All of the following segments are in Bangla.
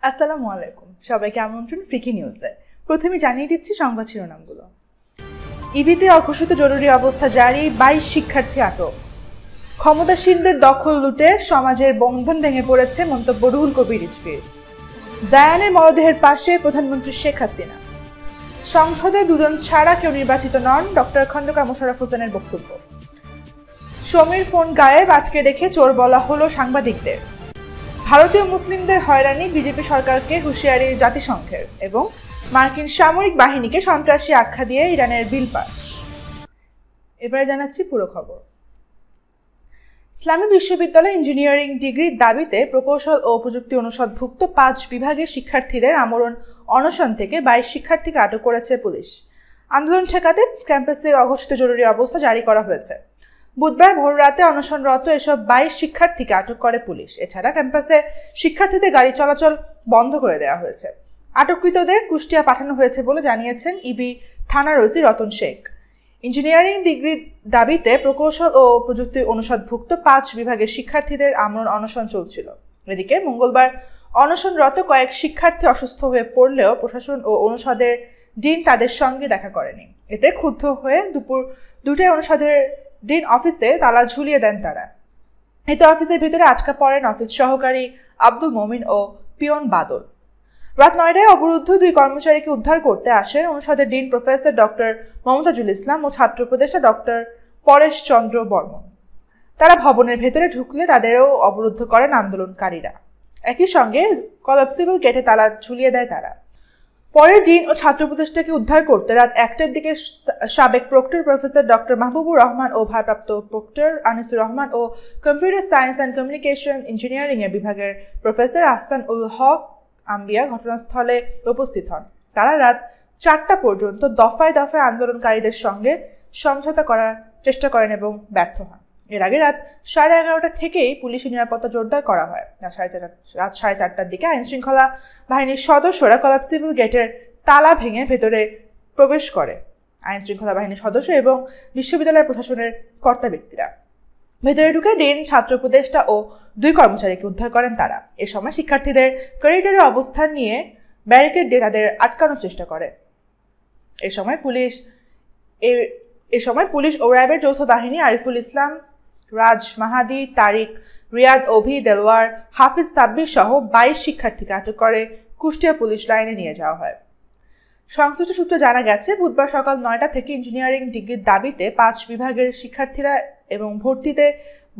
আসসালামু আলাইকুম, সবাইকে আমন্ত্রণ ফ্রিকি নিউজে। প্রথমে জানিয়ে দিচ্ছি সংবাদ শিরোনামগুলো। ইবিতে অঘোষিত জরুরি অবস্থা জারি, 22 শিক্ষার্থী আটক। ক্ষমতাসীনদের দখল লুটে সমাজের বন্ধন ভেঙে পড়েছে, মন্তব্য রুহুল কবির রিজভীর। জায়ানের মরদেহের পাশে প্রধানমন্ত্রী শেখ হাসিনা। সংসদে দুজন ছাড়া কেউ নির্বাচিত নন, ডক্টর খন্দকার মোশাররফ হোসেনের বক্তব্য। সমীর ফোন গায়েব আটকে রেখে চোর বলা হলো সাংবাদিকদের। ভারতীয় মুসলিমদের হয়রানি, বিজেপি সরকারকে হুঁশিয়ারি জাতিসংঘের। এবং মার্কিন সামরিক বাহিনীকে সন্ত্রাসী আখ্যা দিয়ে ইরানের বিল পাস। এবারে জানাচ্ছি পুরো খবর। ইসলামী বিশ্ববিদ্যালয় ইঞ্জিনিয়ারিং ডিগ্রির দাবিতে প্রকৌশল ও প্রযুক্তি অনুষদভুক্ত 5 বিভাগের শিক্ষার্থীদের আমরণ অনশন থেকে 22 শিক্ষার্থীকে আটক করেছে পুলিশ। আন্দোলন ঠেকাতে ক্যাম্পাসে অঘোষিত জরুরি অবস্থা জারি করা হয়েছে। বুধবার ভোররাতে অনশনরত এসব 22 শিক্ষার্থীকে আটক করে পুলিশ। এছাড়া ক্যাম্পাসে শিক্ষার্থীদের গাড়ি চলাচল বন্ধ করে দেওয়া হয়েছে। আটককৃতদের কুষ্টিয়া পাঠানো হয়েছে বলে জানিয়েছেন ইবি থানার ওসি রতন শেখ। ইঞ্জিনিয়ারিং ডিগ্রির দাবিতে প্রকৌশল ও প্রযুক্তি অনুষদভুক্ত 5 বিভাগের শিক্ষার্থীদের আমরণ অনশন চলছিল। এদিকে মঙ্গলবার অনশনরত কয়েক শিক্ষার্থী অসুস্থ হয়ে পড়লেও প্রশাসন ও অনুষদের ডিন তাদের সঙ্গে দেখা করেনি। এতে ক্ষুব্ধ হয়ে দুপুর 2টায় অনুষদের ডিন অফিসে তালা ঝুলিয়ে দেন তারা। এতে অফিসের ভিতরে আটকা পড়েন অফিস সহকারী আব্দুল মমিন ও পিয়ন বাদল। রাত 9টায় অবরুদ্ধ 2 কর্মচারীকে উদ্ধার করতে আসেন অনুষদের ডিন প্রফেসর ডক্টর মমতাজুল ইসলাম ও ছাত্র উপদেষ্টা ডক্টর পরেশ চন্দ্র বর্মন। তারা ভবনের ভেতরে ঢুকলে তাদেরও অবরুদ্ধ করেন আন্দোলনকারীরা। একই সঙ্গে কলাপসিবল গেটে তালা ঝুলিয়ে দেয় তারা। পরে ডিন ও ছাত্র উপদেষ্টাকে উদ্ধার করতে রাত 1টার দিকে সাবেক proctor professor doctor Mahbubur Rahman ও ভারপ্রাপ্ত প্রক্টর আনিসুর রহমান ও computer science and communication engineering এর বিভাগের প্রফেসর আহসান উল হক আম্বিয়া ঘটনাস্থলে উপস্থিত হন। তারা রাত 4টা পর্যন্ত দফায় দফায় আন্দোলনকারীদের সঙ্গে সমঝোতা করার চেষ্টা করেন এবং ব্যর্থ হন। এর আগে রাত 11:30 থেকেই পুলিশি নিরাপত্তা জোরদার করা হয়। রাত 4:30টার দিকে আইনশৃঙ্খলা বাহিনীর সদস্যরা কলাপসিবল গেটের তালা ভেঙে ভেতরে প্রবেশ করে আইনশৃঙ্খলা বাহিনীর সদস্য এবং বিশ্ববিদ্যালয়ের প্রশাসনের কর্তা ব্যক্তিরা। ভেতরে ঢুকে ডিন, ছাত্র উপদেষ্টা ও 2 কর্মচারীকে উদ্ধার করেন তারা। এ সময় শিক্ষার্থীদের করিডোরে অবস্থান নিয়ে ব্যারিকেড দিয়ে তাদের আটকানোর চেষ্টা করে। এ সময় পুলিশ ও র্যাবের যৌথ বাহিনী আরিফুল ইসলাম, রাজ মাহাদি, তারিক, রিয়াদ, অভি, দেলওয়ার, হাফিজ সাব্বির সহ 22 শিক্ষার্থীকে আটক করে কুষ্টিয়া পুলিশ লাইনে নিয়ে যাওয়া হয়। সংশ্লিষ্ট সূত্রে জানা গেছে, বুধবার সকাল 9টা থেকে ইঞ্জিনিয়ারিং ডিগ্রির দাবিতে 5 বিভাগের শিক্ষার্থীরা এবং ভর্তিতে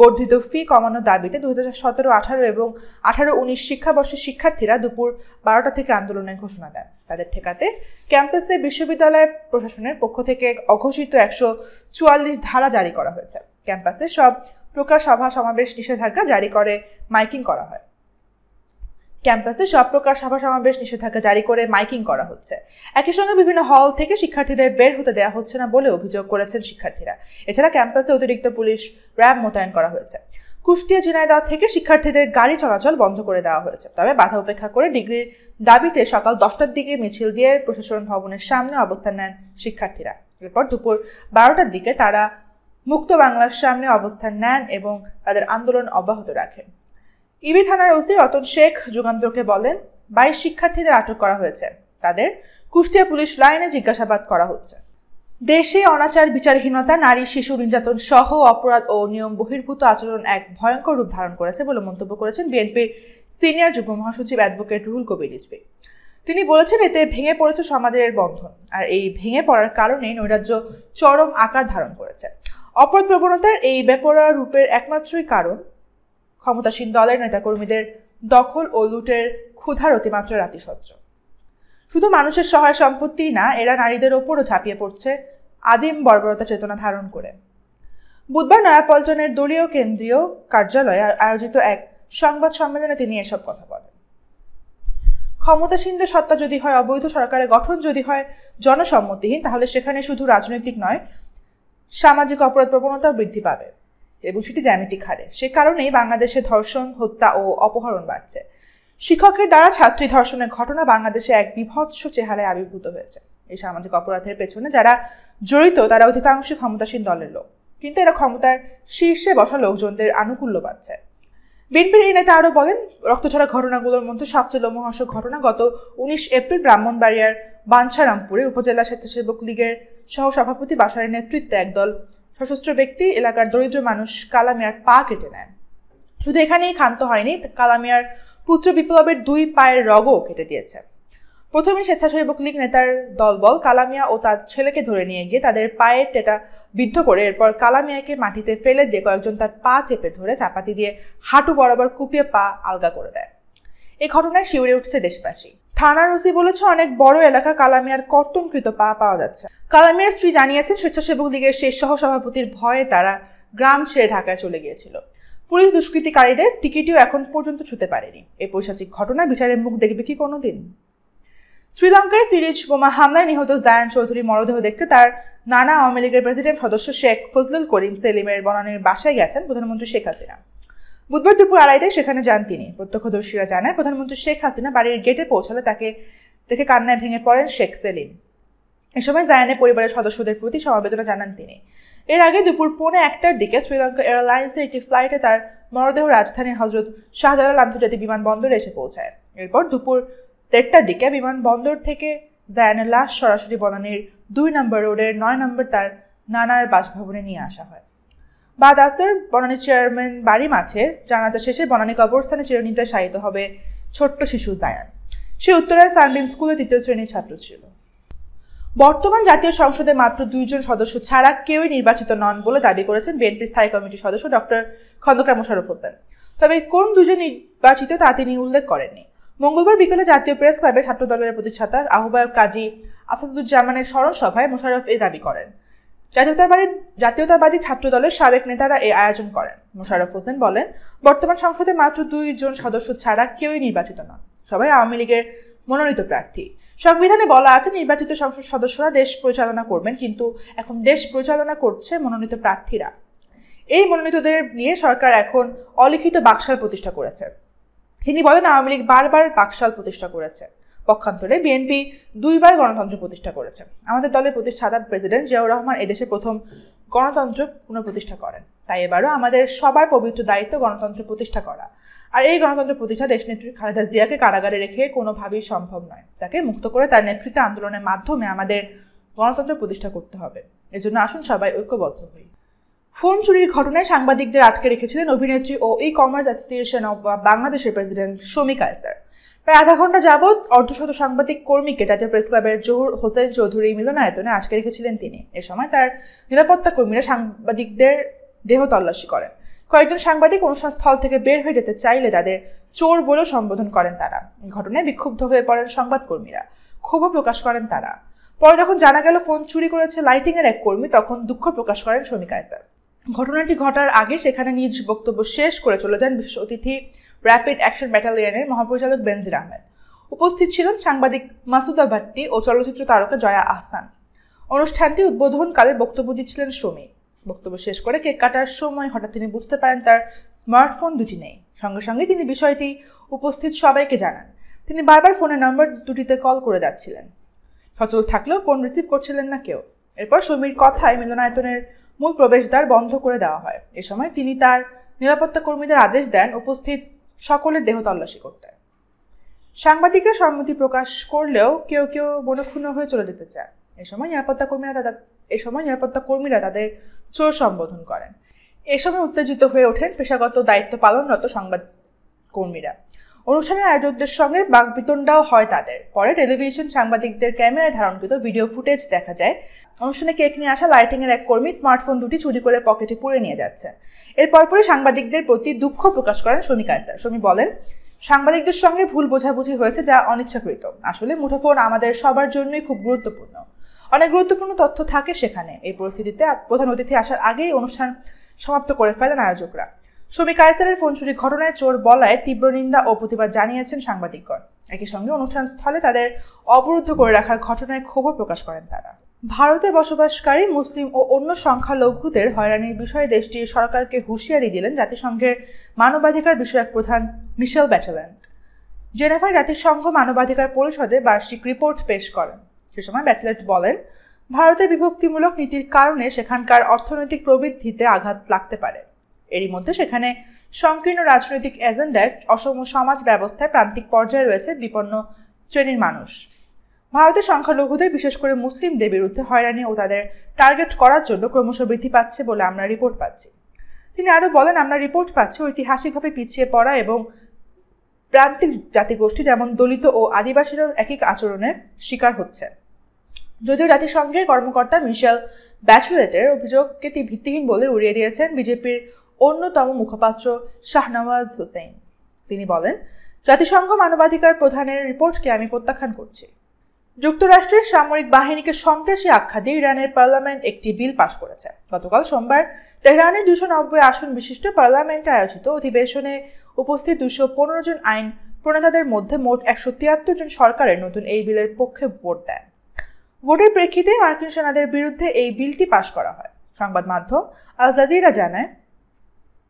বর্ধিত ফি কমানোর দাবিতে 2017-18 এবং 18-19 শিক্ষাবর্ষের শিক্ষার্থীরা দুপুর 12টা থেকে আন্দোলনের ঘোষণা দেন। তাদের ঠেকাতে ক্যাম্পাসে বিশ্ববিদ্যালয় প্রশাসনের পক্ষ থেকে অঘোষিত 144 ধারা জারি করা হয়েছে। ক্যাম্পাসে সব প্রকার সভা সমাবেশ নিষেধাজ্ঞা জারি করে মাইকিং করা হয়। হচ্ছে। একই সঙ্গে বিভিন্ন হল থেকে শিক্ষার্থীদের বের হতে দেওয়া হচ্ছে না বলে অভিযোগ করেছেন শিক্ষার্থীরা। এছাড়া ক্যাম্পাসে অতিরিক্ত পুলিশ র্যাব মোতায়েন করা হয়েছে। কুষ্টিয়া, ঝিনাইদহ থেকে শিক্ষার্থীদের গাড়ি চলাচল বন্ধ করে দেওয়া হয়েছে। তবে বাধা উপেক্ষা করে ডিগ্রির দাবিতে সকাল 10টার দিকে মিছিল দিয়ে প্রশাসন ভবনের সামনে অবস্থান নেন শিক্ষার্থীরা। এরপর দুপুর 12টার দিকে তারা মুক্ত বাংলার সামনে অবস্থান নেন এবং তাদের আন্দোলন অব্যাহত রাখেন। ইবি থানার ওসি রতন শেখ যুগান্তরকে বলেন, 22 শিক্ষার্থীদের আটক করা হয়েছে। তাদের কুষ্টিয়া পুলিশ লাইনে জিজ্ঞাসাবাদ করা হচ্ছে। দেশে অনাচার, বিচারহীনতা, নারী শিশু নির্যাতন সহ অপরাধ ও নিয়ম বহির্ভূত আচরণ এক ভয়ঙ্কর রূপ ধারণ করেছে বলে মন্তব্য করেছেন বিএনপির সিনিয়র যুগ্ম মহাসচিব অ্যাডভোকেট রুহুল কবির রিজভী। তিনি বলেছেন, এতে ভেঙে পড়েছে সমাজের বন্ধন, আর এই ভেঙে পড়ার কারণে নৈরাজ্য চরম আকার ধারণ করেছে। অপরাধ প্রবণতার এই বেপরোয়া রূপের একমাত্রই কারণ ক্ষমতাসীন দলের নেতাকর্মীদের দখল ও লুটের ক্ষুধার অতিমাত্রা রাতিসহ্য। শুধু মানুষের সহায় সম্পত্তি না, এরা নারীদের ওপরও ঝাঁপিয়ে পড়ছে আদিম বর্বরতা চেতনা ধারণ করে। বুধবার নয়াপল্টনের দলীয় কেন্দ্রীয় কার্যালয়ে আয়োজিত এক সংবাদ সম্মেলনে তিনি এসব কথা বলেন। ক্ষমতাসীনদের সত্তা যদি হয় অবৈধ, সরকারের গঠন যদি হয় জনসম্মতিহীন, তাহলে সেখানে শুধু রাজনৈতিক নয়, সামাজিক অপরাধ প্রবণতাও বৃদ্ধি পাবে এবং সেটি জ্যামিতিক হারে। সে কারণেই বাংলাদেশে ধর্ষণ, হত্যা ও অপহরণ বাড়ছে। শিক্ষকের দ্বারা ছাত্রী ধর্ষণের ঘটনা বাংলাদেশে এক বিভৎস চেহারায় আবির্ভূত হয়েছে। এই সামাজিক অপরাধের পেছনে যারা জড়িত তারা অধিকাংশই ক্ষমতাসীন দলের লোক, কিন্তু এরা ক্ষমতার শীর্ষে বসা লোকজনদের আনুকূল্য পাচ্ছে। বিএনপির এই নেতা আরও বলেন, রক্তছড়া ঘটনাগুলোর মধ্যে সবচেয়ে লোমহর্ষক ঘটনা গত 19 এপ্রিল ব্রাহ্মণবাড়িয়ার বাঞ্ছারামপুরে উপজেলা স্বেচ্ছাসেবক লীগের সহসভাপতি বাশারের নেতৃত্বে একদল সশস্ত্র ব্যক্তি এলাকার দরিদ্র মানুষ কালামিয়ার পা কেটে নেয়। শুধু এখানেই ক্ষান্ত হয়নি, কালামিয়ার পুত্র বিপ্লবের 2 পায়ের রগও কেটে দিয়েছে। প্রথমে স্বেচ্ছাসেবক লীগ নেতার দলবল কালামিয়া ও তার ছেলেকে ধরে নিয়ে গিয়ে তাদের পায়ের টেটা বিদ্ধ করে এরপর কালামিয়াকে মাটিতে ফেলে দিয়ে কয়েকজন তার পা চেপে ধরে চাপাতি দিয়ে হাঁটু বরাবর কুপিয়ে পা আলগা করে দেয়। এই ঘটনায় শিউরে উঠছে দেশবাসী। থানার ওসি বলেছে, অনেক বড় এলাকা কালামিয়ার কর্তনকৃত পা পাওয়া যাচ্ছে। কালামিয়ার স্ত্রী জানিয়েছেন, স্বেচ্ছাসেবক লীগের শেষ সহসভাপতির ভয়ে তারা গ্রাম ছেড়ে ঢাকায় চলে গিয়েছিল। পুলিশ দুষ্কৃতিকারীদের টিকিটিও এখন পর্যন্ত ছুঁতে পারেনি। এই পৈশাচিক ঘটনা বিচারের মুখ দেখবে কি কোনোদিন? শ্রীলঙ্কায় সিরিজ বোমা হামলায় নিহত জায়ান চৌধুরীর মরদেহ দেখতে তার নানা আওয়ামী লীগের প্রেসিডেন্ট সদস্য শেখ ফজলুল করিম সেলিমের বনানীর বাসায় গেছেন প্রধানমন্ত্রী শেখ হাসিনা। বুধবার দুপুর 2:30টায় সেখানে যান তিনি। প্রত্যক্ষদর্শীরা জানায়, প্রধানমন্ত্রী শেখ হাসিনা বাড়ির গেটে পৌঁছালে তাকে দেখে কান্নায় ভেঙে পড়েন শেখ সেলিম। এ সময় জায়ানের পরিবারের সদস্যদের প্রতি সমবেদনা জানান তিনি। এর আগে দুপুর 1:45টার দিকে শ্রীলঙ্কা এয়ারলাইন্সের একটি ফ্লাইটে তার মরদেহ রাজধানীর হজরত শাহজালাল আন্তর্জাতিক বিমানবন্দরে এসে পৌঁছায়। এরপর দুপুর 1:30টার দিকে বিমানবন্দর থেকে জায়ানের লাশ সরাসরি বনানীর 2 নম্বর রোডের 9 নম্বর তার নানার বাসভবনে নিয়ে আসা হয়। বাদ আসর বনানী চেয়ারম্যান বাড়ি মাঠে জানাজা শেষে বনানী কবরস্থানে চিরনিদ্রায় শায়িত হবে ছোট্ট শিশু জায়ান। সে উত্তরার সানবিম স্কুলে 3য় শ্রেণীর ছাত্র ছিল। বর্তমান জাতীয় সংসদে মাত্র 2 জন সদস্য ছাড়া কেউই নির্বাচিত নন বলে দাবি করেছেন বিএনপির স্থায়ী কমিটির সদস্য ডক্টর খন্দকার মোশাররফ হোসেন। তবে কোন 2 জন নির্বাচিত তা তিনি উল্লেখ করেননি। মঙ্গলবার বিকেলে জাতীয় প্রেস ক্লাবে ছাত্র দলের প্রতিষ্ঠাতা আহ্বায়ক কাজী আসাদুজ্জামানের স্মরণ সভায় মোশাররফ এই দাবি করেন। জাতীয়তাবাদী ছাত্র দলের সাবেক নেতারা এই আয়োজন করেন। মোশাররফ হোসেন বলেন, বর্তমান সংসদে মাত্র 2 জন সদস্য ছাড়া কেউই নির্বাচিত নন, সবাই আওয়ামী লীগের মনোনীত প্রার্থী। সংবিধানে বলা আছে নির্বাচিত সংসদ সদস্যরা দেশ পরিচালনা করবেন, কিন্তু এখন দেশ পরিচালনা করছে মনোনীত প্রার্থীরা। এই মনোনীতদের নিয়ে সরকার এখন অলিখিত বাকশাল প্রতিষ্ঠা করেছে। তিনি বলেন, আওয়ামী লীগ বারবার বাকশাল প্রতিষ্ঠা করেছে, পক্ষান্তরে বিএনপি 2 বার গণতন্ত্র প্রতিষ্ঠা করেছে। আমাদের দলের প্রতিষ্ঠাতা প্রেসিডেন্ট জিয়াউর রহমান এদেশে প্রথম গণতন্ত্র পুনঃপ্রতিষ্ঠা করেন, তাই এবারও আমাদের সবার পবিত্র দায়িত্ব গণতন্ত্র প্রতিষ্ঠা করা। আর এই গণতন্ত্র প্রতিষ্ঠা দেশনেত্রী খালেদা জিয়াকে কারাগারে রেখে কোনোভাবেই সম্ভব নয়। তাকে মুক্ত করে তার নেতৃত্বে আন্দোলনের মাধ্যমে আমাদের গণতন্ত্র প্রতিষ্ঠা করতে হবে। এজন্য আসুন সবাই ঐক্যবদ্ধ হই। ফোন চুরির ঘটনায় সাংবাদিকদের আটকে রেখেছিলেন অভিনেত্রী ও ই-কমার্স অ্যাসোসিয়েশন অব বাংলাদেশের প্রেসিডেন্ট শমী কায়সার। প্রায় আধা ঘন্টা যাবৎ অর্ধশত সাংবাদিক কর্মীকে জাতীয় প্রেস ক্লাবের জহুর হোসেন চৌধুরী মিলনায়তনে আটকে রেখেছিলেন তিনি। এ সময় তার নিরাপত্তা কর্মীরা সাংবাদিকদের দেহ তল্লাশি করেন। কয়েকজন সাংবাদিক অনুষ্ঠান স্থল থেকে বের হয়ে যেতে চাইলে তাদের চোর বলেও সম্বোধন করেন তারা। এই ঘটনায় বিক্ষুব্ধ হয়ে পড়েন সংবাদকর্মীরা, ক্ষোভও প্রকাশ করেন তারা। পরে যখন জানা গেল ফোন চুরি করেছে লাইটিংয়ের এক কর্মী, তখন দুঃখ প্রকাশ করেন শমী কায়সার। ঘটনাটি ঘটার আগে সেখানে নিজ বক্তব্য শেষ করে চলে যান বিশেষ অতিথি র্যাপিড অ্যাকশন ব্যাটালিয়নের মহাপরিচালক বেনজির আহমেদ। উপস্থিত ছিলেন সাংবাদিক মাসুদা ভাট্টি ও চলচ্চিত্র তারকা জয়া আহসান। অনুষ্ঠানটি উদ্বোধনকালে বক্তব্য দিচ্ছিলেন শমী। বক্তব্য শেষ করে কেক কাটার সময় হঠাৎ তিনি বুঝতে পারেন তার স্মার্টফোন দুটি নেই। সঙ্গে সঙ্গে তিনি বিষয়টি উপস্থিত সবাইকে জানান। তিনি বারবার ফোনের নম্বর দুটিতে কল করে যাচ্ছিলেন, সচল থাকলেও ফোন রিসিভ করছিলেন না কেউ। এরপর শমীর কথায় মিলনায়তনের মূল প্রবেশদ্বার বন্ধ করে দেওয়া হয়। এ সময় তিনি তার নিরাপত্তা কর্মীদের আদেশ দেন উপস্থিত সকলের দেহ তল্লাশি করতে। সাংবাদিকরা সম্মতি প্রকাশ করলেও কেউ কেউ মনক্ষুণ্ণ হয়ে চলে যেতে চায়। এ সময় নিরাপত্তা কর্মীরা তাদের চোর সম্বোধন করেন। এ সময় উত্তেজিত হয়ে ওঠেন পেশাগত দায়িত্ব পালনরত সংবাদ কর্মীরা। অনুষ্ঠানের আয়োজকদের সঙ্গে বাকবিতণ্ডাও হয় তাদের। পরে টেলিভিশন সাংবাদিকদের ক্যামেরায় ধারণকৃত ভিডিও ফুটেজ দেখা যায় অনুষ্ঠানে কেক নিয়ে আসা লাইটিংয়ের এক কর্মী স্মার্টফোন দুটি চুরি করে পকেটে পুরে নিয়ে যাচ্ছে। এর পরপরই সাংবাদিকদের প্রতি দুঃখ প্রকাশ করেন শমী কায়সার। শমী বলেন, সাংবাদিকদের সঙ্গে ভুল বোঝাবুঝি হয়েছে, যা অনিচ্ছাকৃত। আসলে মুঠোফোন আমাদের সবার জন্যই খুব গুরুত্বপূর্ণ, অনেক গুরুত্বপূর্ণ তথ্য থাকে সেখানে। এই পরিস্থিতিতে প্রধান অতিথি আসার আগেই অনুষ্ঠান সমাপ্ত করে ফেলেন আয়োজকরা। শমী কায়সারের ফোন চুরির ঘটনায় চোর বলায় তীব্র নিন্দা ও প্রতিবাদ জানিয়েছেন সাংবাদিকগণ। একই সঙ্গে অনুষ্ঠান স্থলে তাদের অবরুদ্ধ করে রাখার ঘটনায় ক্ষোভ প্রকাশ করেন তারা। ভারতে বসবাসকারী মুসলিম ও অন্য সংখ্যালঘুদের হয়রানির বিষয়ে দেশটির সরকারকে হুঁশিয়ারি দিলেন জাতিসংঘের মানবাধিকার বিষয়ক প্রধান মিশেল ব্যাচেলেট। জেনেভায় জাতিসংঘ মানবাধিকার পরিষদে বার্ষিক রিপোর্ট পেশ করেন। সে সময় ব্যাচেলেট বলেন, ভারতের বিভক্তিমূলক নীতির কারণে সেখানকার অর্থনৈতিক প্রবৃদ্ধিতে আঘাত লাগতে পারে। এরই মধ্যে সেখানে সংকীর্ণ রাজনৈতিক এজেন্ডায় অসম সমাজ ব্যবস্থায় প্রান্তিক পর্যায়ে রয়েছে বিপন্ন শ্রেণীর মানুষ। ভারতের সংখ্যালঘুদের বিশেষ করে মুসলিমদের বিরুদ্ধে হয়রানি ও তাদের টার্গেট করার জন্য ক্রমশ বৃদ্ধি পাচ্ছে বলে আমরা রিপোর্ট পাচ্ছি। তিনি আরও বলেন, আমরা রিপোর্ট পাচ্ছি ঐতিহাসিকভাবে পিছিয়ে পড়া এবং প্রান্তিক জাতিগোষ্ঠী যেমন দলিত ও আদিবাসীরাও একই আচরণের শিকার হচ্ছে। যদিও জাতিসংঘের কর্মকর্তা মিশেল ব্যাচেলেটের অভিযোগকে ভিত্তিহীন বলে উড়িয়ে দিয়েছেন বিজেপির অন্যতম মুখপাত্র শাহনওয়াজ হুসেইন। তিনি বলেন, জাতিসংঘ মানবাধিকার প্রধানের রিপোর্টকে আমি প্রত্যাখ্যান করছি। যুক্তরাষ্ট্রের সামরিক বাহিনীকে সন্ত্রাসী আখ্যা দিয়ে ইরানের পার্লামেন্ট একটি বিল পাশ করেছে। গতকাল সোমবার তেহরানের 290 আসন বিশিষ্ট পার্লামেন্টে আয়োজিত অধিবেশনে উপস্থিত 215 জন আইন প্রণেতাদের মধ্যে মোট 173 জন সরকারের নতুন এই বিলের পক্ষে ভোট দেন। ভোটের প্রেক্ষিতে মার্কিন সেনাদের বিরুদ্ধে এই বিলটি পাশ করা হয়। সংবাদ মাধ্যম আল জাজিরা জানায়,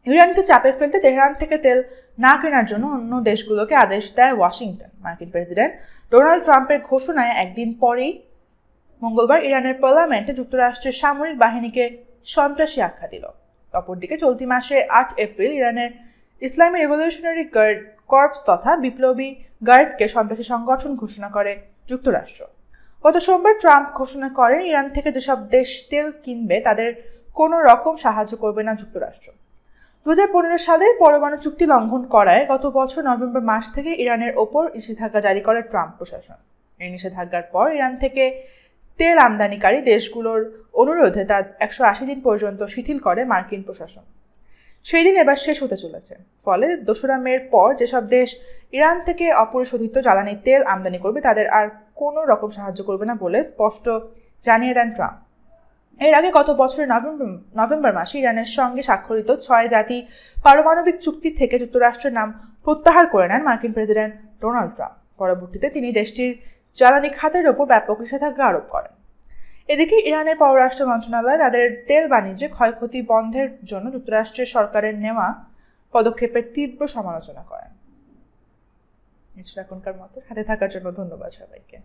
ইরানকে চাপে ফেলতে তেহরান থেকে তেল না কেনার জন্য অন্য দেশগুলোকে আদেশ দেয় ওয়াশিংটন। মার্কিন প্রেসিডেন্ট ডোনাল্ড ট্রাম্পের ঘোষণায় একদিন পরেই মঙ্গলবার ইরানের পার্লামেন্টে যুক্তরাষ্ট্রের সামরিক বাহিনীকে সন্ত্রাসী আখ্যা দিল। অপরদিকে চলতি মাসে 8 এপ্রিল ইরানের ইসলামী রেভলিউশনারি গার্ড কর্পস তথা বিপ্লবী গার্ডকে সন্ত্রাসী সংগঠন ঘোষণা করে যুক্তরাষ্ট্র। গত সোমবার ট্রাম্প ঘোষণা করেন, ইরান থেকে যেসব দেশ তেল কিনবে তাদের কোনো রকম সাহায্য করবে না যুক্তরাষ্ট্র। 2015 সালের পরমাণু চুক্তি লঙ্ঘন করায় গত বছর নভেম্বর মাস থেকে ইরানের ওপর নিষেধাজ্ঞা জারি করে ট্রাম্প প্রশাসন। এই নিষেধাজ্ঞার পর ইরান থেকে তেল আমদানিকারী দেশগুলোর অনুরোধে তা 180 দিন পর্যন্ত শিথিল করে মার্কিন প্রশাসন। সেই দিন এবার শেষ হতে চলেছে। ফলে 2 মের পর যেসব দেশ ইরান থেকে অপরিশোধিত জ্বালানি তেল আমদানি করবে তাদের আর কোনো রকম সাহায্য করবে না বলে স্পষ্ট জানিয়ে দেন ট্রাম্প। এর আগে গত বছরের নভেম্বর মাসে ইরানের সঙ্গে স্বাক্ষরিত 6 জাতি পারমাণবিক চুক্তি থেকে যুক্তরাষ্ট্রের নাম প্রত্যাহার করে নেন মার্কিন প্রেসিডেন্ট ডোনাল্ড ট্রাম্প। পরবর্তীতে তিনি দেশটির জ্বালানি খাতের ওপর ব্যাপক নিষেধাজ্ঞা আরোপ করেন। এদিকে ইরানের পররাষ্ট্র মন্ত্রণালয় তাদের তেল বাণিজ্যে ক্ষয়ক্ষতি বন্ধের জন্য যুক্তরাষ্ট্রের সরকারের নেওয়া পদক্ষেপের তীব্র সমালোচনা করেন। এছাড়া এখনকার মতো সাথে থাকার জন্য ধন্যবাদ সবাইকে।